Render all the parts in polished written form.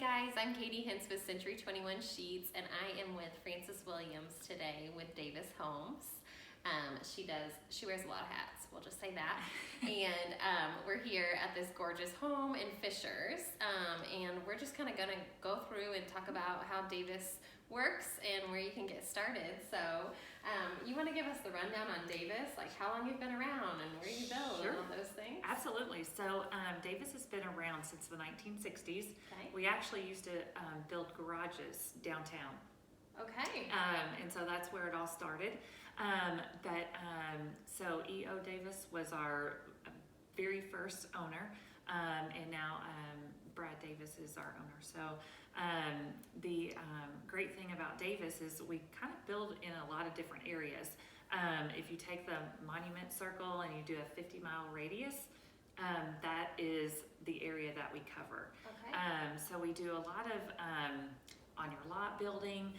guys, I'm Katie Hintz with Century 21 Sheets, and I am with Frances Williams today with Davis Homes. She wears a lot of hats, we'll just say that. And we're here at this gorgeous home in Fishers, and we're just kind of gonna go through and talk about how Davis works and where you can get started. So you want to give us the rundown on Davis, like how long you've been around and where you build Sure. and all those things? Absolutely. So Davis has been around since the 1960s. Okay. We actually used to build garages downtown. Okay. And so that's where it all started. So E.O. Davis was our very first owner, and now Brad Davis is our owner. So the great thing about Davis is we kind of build in a lot of different areas. If you take the Monument Circle and you do a 50-mile radius, that is the area that we cover. Okay. So we do a lot of on your lot building.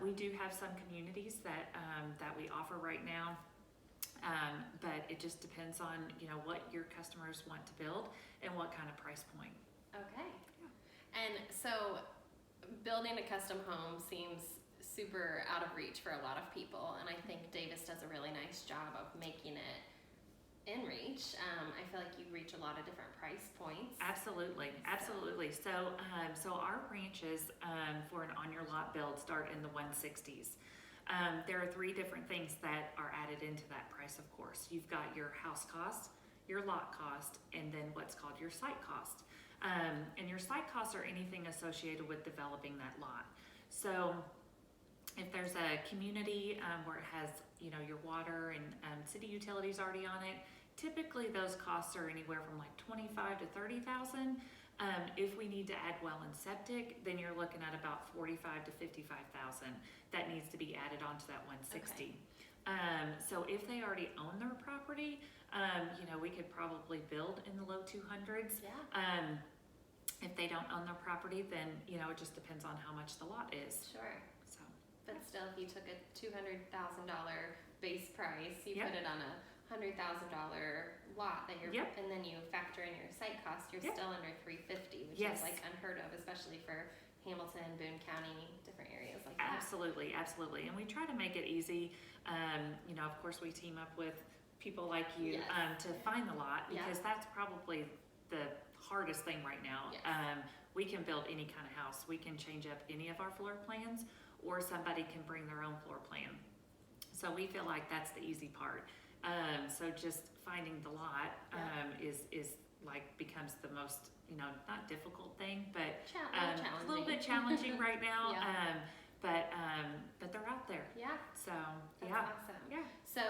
We do have some communities that we offer right now, but it just depends on what your customers want to build and what kind of price point. Okay. And so building a custom home seems super out of reach for a lot of people, and I think Davis does a really nice job of making it in reach. I feel like you reach a lot of different price points. Absolutely. So our ranches for an on your lot build start in the 160s. There are three different things that are added into that price, of course. You've got your house cost, your lot cost, and then what's called your site cost. And your site costs are anything associated with developing that lot. So if there's a community where it has your water and city utilities already on it, typically those costs are anywhere from like $25,000 to $30,000. If we need to add well and septic, then you're looking at about $45,000 to $55,000 that needs to be added onto that 160. Okay. So if they already own their property, we could probably build in the low 200s. Yeah. If they don't own their property, then it just depends on how much the lot is. Sure. So, but still, if you took a $200,000 base price, you put it on a $100,000 lot that you're, and then you factor in your site cost, you're still under $350,000, which is like unheard of, especially for Hamilton, Boone County, different areas like that. Absolutely. And we try to make it easy. Of course, we team up with people like you to find the lot, because that's probably the hardest thing right now. Yes. We can build any kind of house. We can change up any of our floor plans, or somebody can bring their own floor plan. So we feel like that's the easy part. So just finding the lot is like becomes the most not difficult thing, but a little bit challenging right now. But they're out there. Yeah. So that's awesome. Yeah. So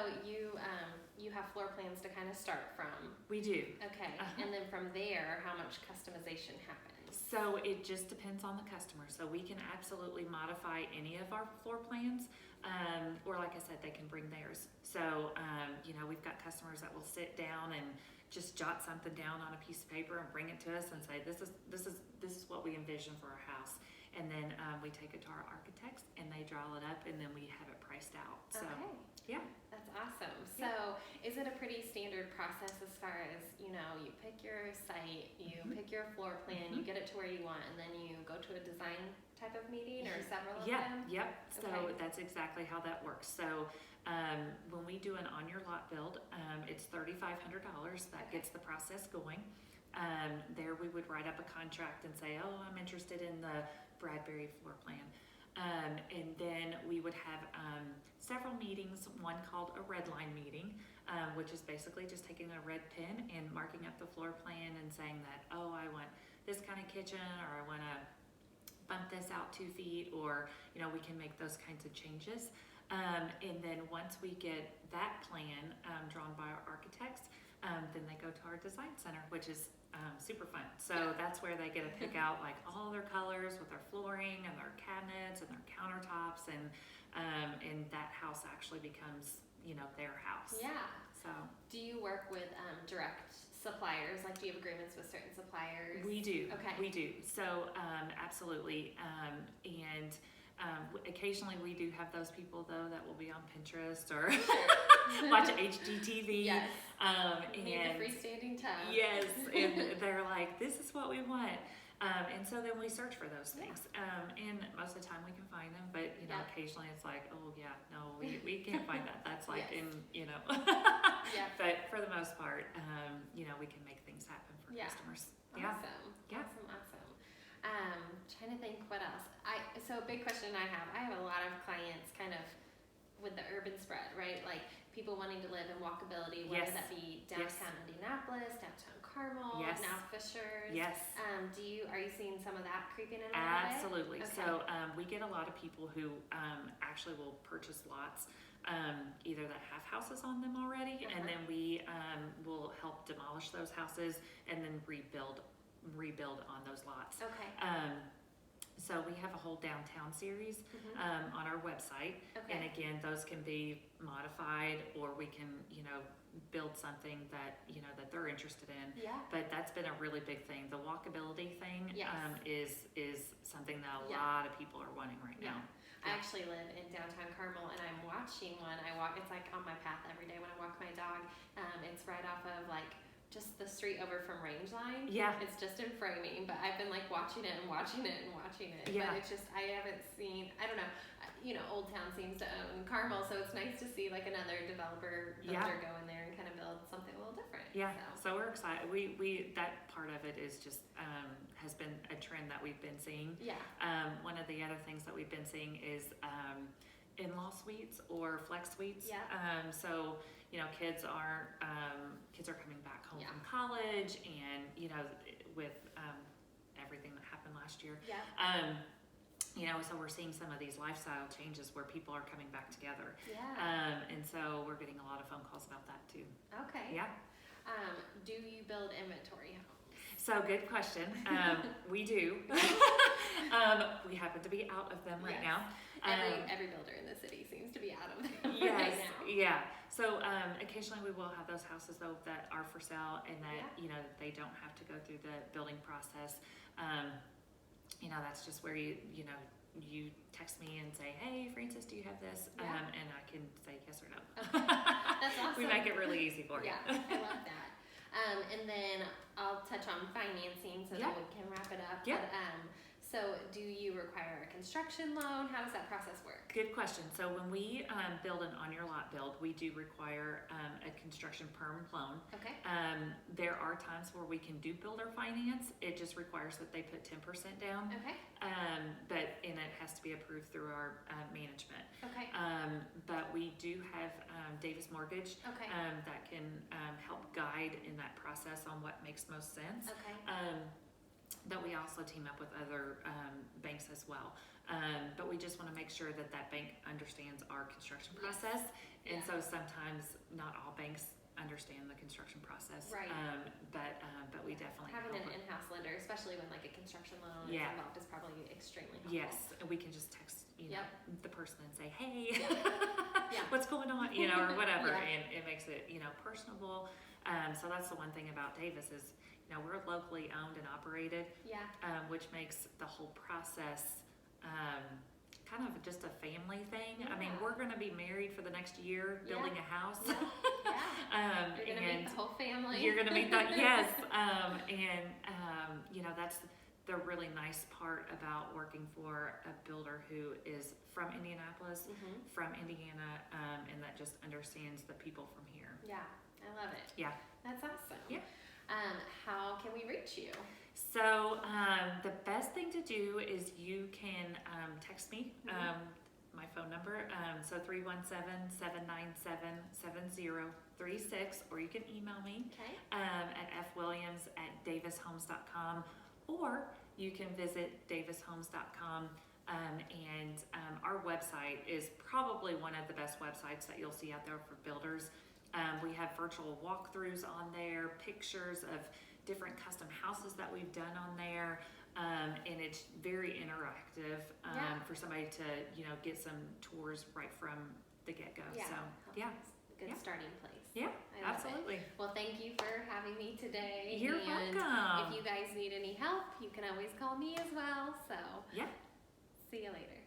you have floor plans to kind of start from. We do. Okay. And then from there, how much customization happens? So it just depends on the customer. So we can absolutely modify any of our floor plans, or like I said, they can bring theirs. So we've got customers that will sit down and just jot something down on a piece of paper and bring it to us and say, this is what we envision for our house. And then we take it to our architects and they draw it up, and then we have it priced out. So yeah, that's awesome. So is it a pretty standard process as far as you pick your site, you pick your floor plan, you get it to where you want, and then you go to a design type of meeting or several of them? Yep. So that's exactly how that works. So when we do an on your lot build, it's $3,500. That gets the process going. There we would write up a contract and say, oh, I'm interested in the Bradbury floor plan. And then we would have several meetings, one called a red line meeting, which is basically just taking a red pen and marking up the floor plan and saying that, oh, I want this kind of kitchen, or I want to bump this out 2 feet, or we can make those kinds of changes. And then once we get that plan drawn by our architects, then they go to our design center, which is super fun. So that's where they get to pick out like all their colors with their flooring and their cabinets and their countertops, and that house actually becomes their house. Yeah. So do you work with direct suppliers? Like, do you have agreements with certain suppliers? We do. Okay. We do. So absolutely. And occasionally we do have those people though that will be on Pinterest or watch HGTV. Yes. And need the freestanding tub. Yes, and they're like, this is what we want. And and so then we search for those Yeah. things. And most of the time we can find them, but you know, Yeah. occasionally it's like, oh yeah, no, we can't find that. That's like Yes. in, you know. Yeah. But for the most part, you know, we can make things happen for Yeah. customers. Yeah. Awesome. Yeah. Awesome. Trying to think what else. So a big question I have a lot of clients kind of with the urban spread, right? Like people wanting to live in walkability, whether Yes. that be downtown Indianapolis, downtown Carmel, Yes. now Fishers. Yes. Are you seeing some of that creeping in a little bit? Absolutely. Okay. So we get a lot of people who actually will purchase lots either that have houses on them already, Uh-huh. and then we will help demolish those houses and then rebuild on those lots. Okay. So we have a whole downtown series Mhm. on our website, and Okay. again, those can be modified, or we can, you know, build something that, you know, that they're interested in. Yeah. But that's been a really big thing. The walkability thing Yes. is something that a Yeah. lot of people are wanting right Yeah. now. I actually live in downtown Carmel, and I'm watching one. It's like on my path every day when I walk my dog. It's right off of like just the street over from Rangeline. Yeah. It's just in framing, but I've been like watching it and watching it and watching it. Yeah. But it's just, I haven't seen, I don't know, you know, Old Town seems to own Carmel, so it's nice to see like another developer builder go in there and kind of build something a little different. Yeah, So, so we're excited. We that part of it is just has been a trend that we've been seeing. yeah. One of the other things that we've been seeing is in-law suites or flex suites. Yeah. So you know, kids are coming back home Yeah. from college, and you know, with everything that happened last year. Yeah. You know, so we're seeing some of these lifestyle changes where people are coming back together. Yeah. And so we're getting a lot of phone calls about that too. Okay. Yeah. Do you build inventory homes? So good question. We do. We happen to be out of them right Yes. now. Every builder in the city seems to be out of them Yes, right now. yeah. So occasionally we will have those houses though that are for sale, and that Yeah. you know, they don't have to go through the building process. You know, that's just where you know, you text me and say, hey Francis, do you have this? Yeah. And I can say yes or no. Okay. That's awesome. We make it really easy for you. Yeah, I love that. And then I'll touch on financing so Yeah. that we can wrap it up. Yeah. But, so do you require a construction loan? How does that process work? Good question. So when we build an on your lot build, we do require a construction perm loan. Okay. There are times where we can do builder finance. It just requires that they put 10% down. Okay. And it has to be approved through our management. Okay. But we do have Davis Mortgage Okay. that can help guide in that process on what makes most sense. Okay. But we also team up with other banks as well. But we just want to make sure that that bank understands our construction Yes. process. And Yeah. so sometimes not all banks understand the construction process. Right. But we definitely Having help an with- in-house lender, especially when like a construction loan Yeah. is involved, is probably extremely helpful. Yes, and we can just text, you know, the person and say, hey, Yeah. what's going on, you know, or whatever, Yeah. and it makes it, you know, personable. So that's the one thing about Davis is, you know, we're locally owned and operated, Yeah. which makes the whole process kind of just a family thing. I mean, Yeah. we're going to be married for the next year, building a house. Yeah. You're gonna meet And the whole family. you're gonna meet that, yes. You know, that's the really nice part about working for a builder who is from Indianapolis, Mhm. from Indiana, and that just understands the people from here. Yeah, I love it. Yeah. That's awesome. Yeah. How can we reach you? So the best thing to do is you can text me. My phone number, so 317-797-7036, or you can email me Okay. at fwilliams@davishomes.com, or you can visit davishomes.com. And our website is probably one of the best websites that you'll see out there for builders. We have virtual walkthroughs on there, pictures of different custom houses that we've done on there. And it's very interactive Yeah. for somebody to, you know, get some tours right from the get-go. Yeah. So, yeah. Good Yeah. starting place. Yeah, I love it. absolutely. Well, thank you for having me today. You're and welcome. If you guys need any help, you can always call me as well. So, Yeah. see you later.